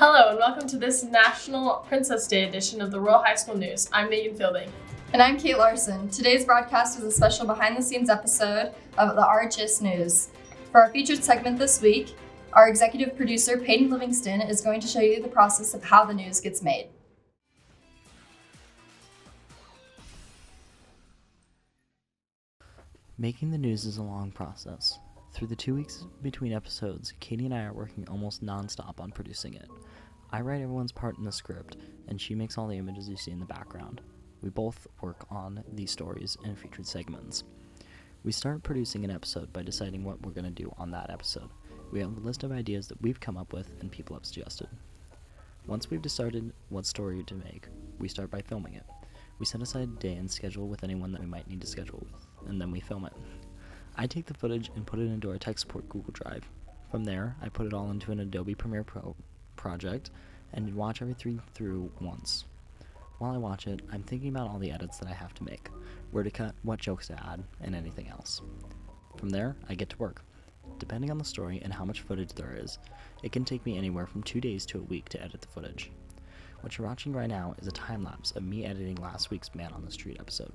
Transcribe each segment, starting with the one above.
Hello and welcome to this National Princess Day edition of the Royal High School News. I'm Megan Fielding. And I'm Kate Larsen. Today's broadcast is a special behind-the-scenes episode of the RHS News. For our featured segment this week, our executive producer, Paden Livingston, is going to show you the process of how the news gets made. Making the news is a long process. Through the 2 weeks between episodes, Katie and I are working almost non-stop on producing it. I write everyone's part in the script, and she makes all the images you see in the background. We both work on these stories and featured segments. We start producing an episode by deciding what we're going to do on that episode. We have a list of ideas that we've come up with and people have suggested. Once we've decided what story to make, we start by filming it. We set aside a day and schedule with anyone that we might need to schedule with, and then we film it. I take the footage and put it into our tech support Google Drive. From there, I put it all into an Adobe Premiere Pro project and watch everything through once. While I watch it, I'm thinking about all the edits that I have to make, where to cut, what jokes to add, and anything else. From there, I get to work. Depending on the story and how much footage there is, it can take me anywhere from 2 days to a week to edit the footage. What you're watching right now is a time-lapse of me editing last week's Man on the Street episode.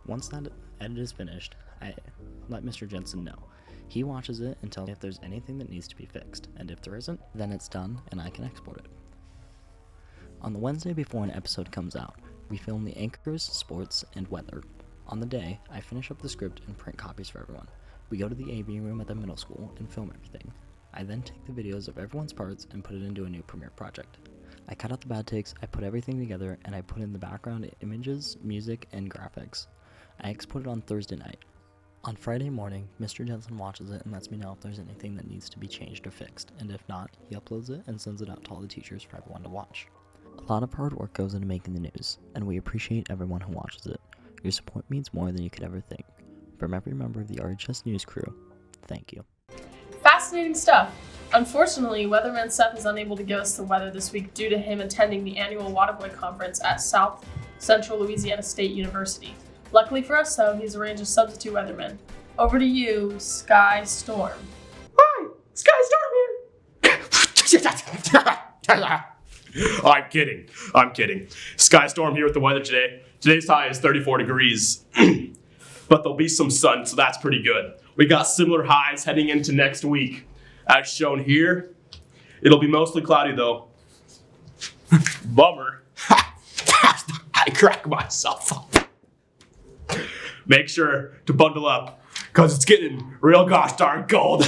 Once that edit is finished, I let Mr. Jensen know. He watches it and tells me if there's anything that needs to be fixed, and if there isn't, then it's done and I can export it. On the Wednesday before an episode comes out, we film the anchors, sports, and weather. On the day, I finish up the script and print copies for everyone. We go to the AV room at the middle school and film everything. I then take the videos of everyone's parts and put it into a new Premiere project. I cut out the bad takes, I put everything together, and I put in the background images, music, and graphics. I export it on Thursday night. On Friday morning, Mr. Jensen watches it and lets me know if there's anything that needs to be changed or fixed, and if not, he uploads it and sends it out to all the teachers for everyone to watch. A lot of hard work goes into making the news, and we appreciate everyone who watches it. Your support means more than you could ever think. From every member of the RHS News crew, thank you. Fascinating stuff. Unfortunately, Weatherman Seth is unable to give us the weather this week due to him attending the annual Waterboy Conference at South Central Louisiana State University. Luckily for us, though, he's arranged a substitute weatherman. Over to you, Sky Storm. Hi, Sky Storm here. I'm kidding. Sky Storm here with the weather today. Today's high is 34 degrees, but there'll be some sun, so that's pretty good. We got similar highs heading into next week. As shown here, it'll be mostly cloudy though. Bummer. I crack myself up. Make sure to bundle up, cause it's getting real gosh darn cold.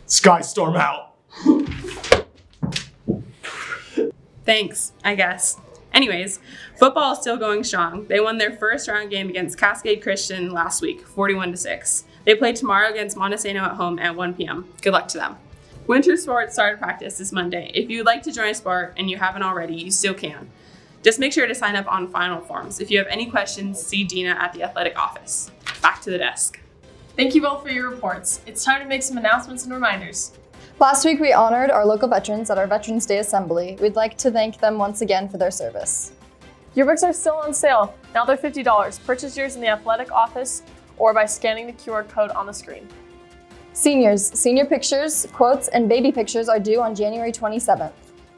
Sky Storm out. Thanks, I guess. Anyways, football is still going strong. They won their first round game against Cascade Christian last week, 41-6. They play tomorrow against Montesano at home at 1 p.m. Good luck to them. Winter sports started practice this Monday. If you'd like to join a sport and you haven't already, you still can. Just make sure to sign up on final forms. If you have any questions, see Dina at the athletic office. Back to the desk. Thank you both for your reports. It's time to make some announcements and reminders. Last week, we honored our local veterans at our Veterans Day Assembly. We'd like to thank them once again for their service. Yearbooks are still on sale. Now they're $50. Purchase yours in the athletic office or by scanning the QR code on the screen. Seniors, senior pictures, quotes, and baby pictures are due on January 27th.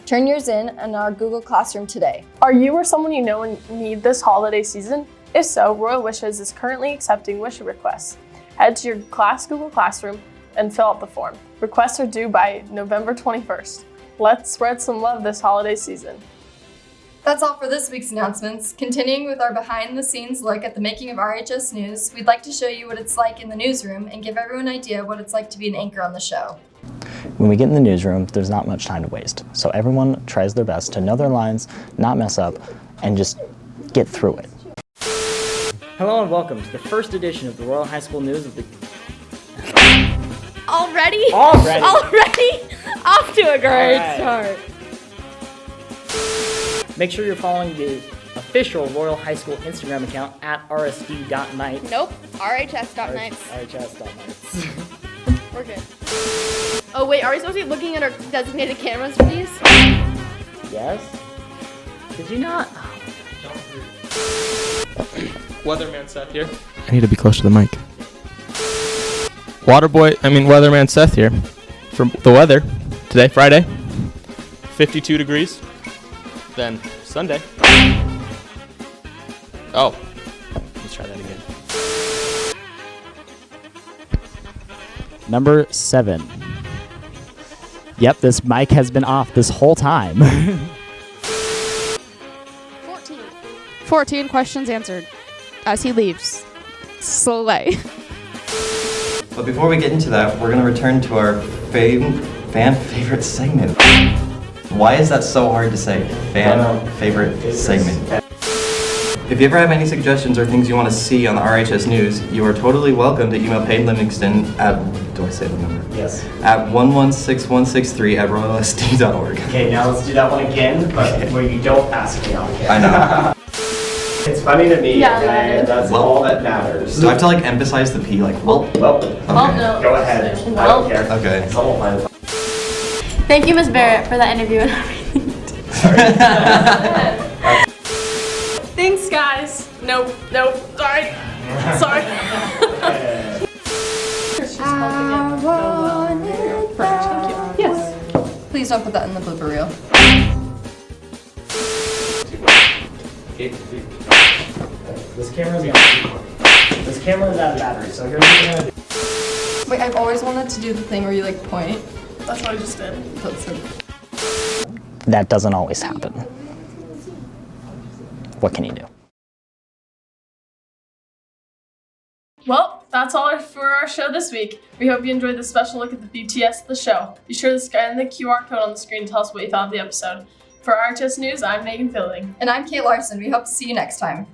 Turn yours in our Google Classroom today. Are you or someone you know in need this holiday season? If so, Royal Wishes is currently accepting wish requests. Head to your class Google Classroom and fill out the form. Requests are due by November 21st. Let's spread some love this holiday season. That's all for this week's announcements. Continuing with our behind-the-scenes look at the making of RHS News, we'd like to show you what it's like in the newsroom and give everyone an idea what it's like to be an anchor on the show. When we get in the newsroom, there's not much time to waste, so everyone tries their best to know their lines, not mess up, and just get through it. Hello and welcome to the first edition of the Royal High School News of the... Already? Already? Off to a great start. Make sure you're following the official Royal High School Instagram account at rsd.night. Nope, RHS.nights. RHS.nights. We're good. Oh wait, are we supposed to be looking at our designated cameras for these? Yes? Did you not? Weatherman Seth here. I need to be close to the mic. Weatherman Seth here. For the weather, today, Friday, 52 degrees. Then Sunday. Oh, let's try that again. Number 7. Yep, this mic has been off this whole time. 14 questions answered as he leaves. Slay. But before we get into that, we're going to return to our fan favorite segment. Why is that so hard to say? Fan favorite segment. If you ever have any suggestions or things you want to see on the RHS News, you are totally welcome to email Paden Livingston at, do I say the number? Yes. At 116163@royalsd.org. Okay, now let's do that one again, but where you don't ask me on camera. I know. It's funny to me, Yeah, okay? That's well, all that matters. Do I have to like emphasize the P, like, well? Well, Okay. No. go ahead. I don't care. Okay. It's all fine. Thank you, Ms. Barrett, for that interview and everything. Thanks, guys. Nope. Sorry. Sorry. Yes. Please don't put that in the blooper reel. This camera's gonna This camera is out of battery, so here's what we're gonna do. Wait, I've always wanted to do the thing where you like point. That's what I just did. That's it. That doesn't always happen. What can you do? Well, that's all for our show this week. We hope you enjoyed this special look at the BTS of the show. Be sure to scan the QR code on the screen to tell us what you thought of the episode. For RHS News, I'm Megan Fielding. And I'm Kate Larsen. We hope to see you next time.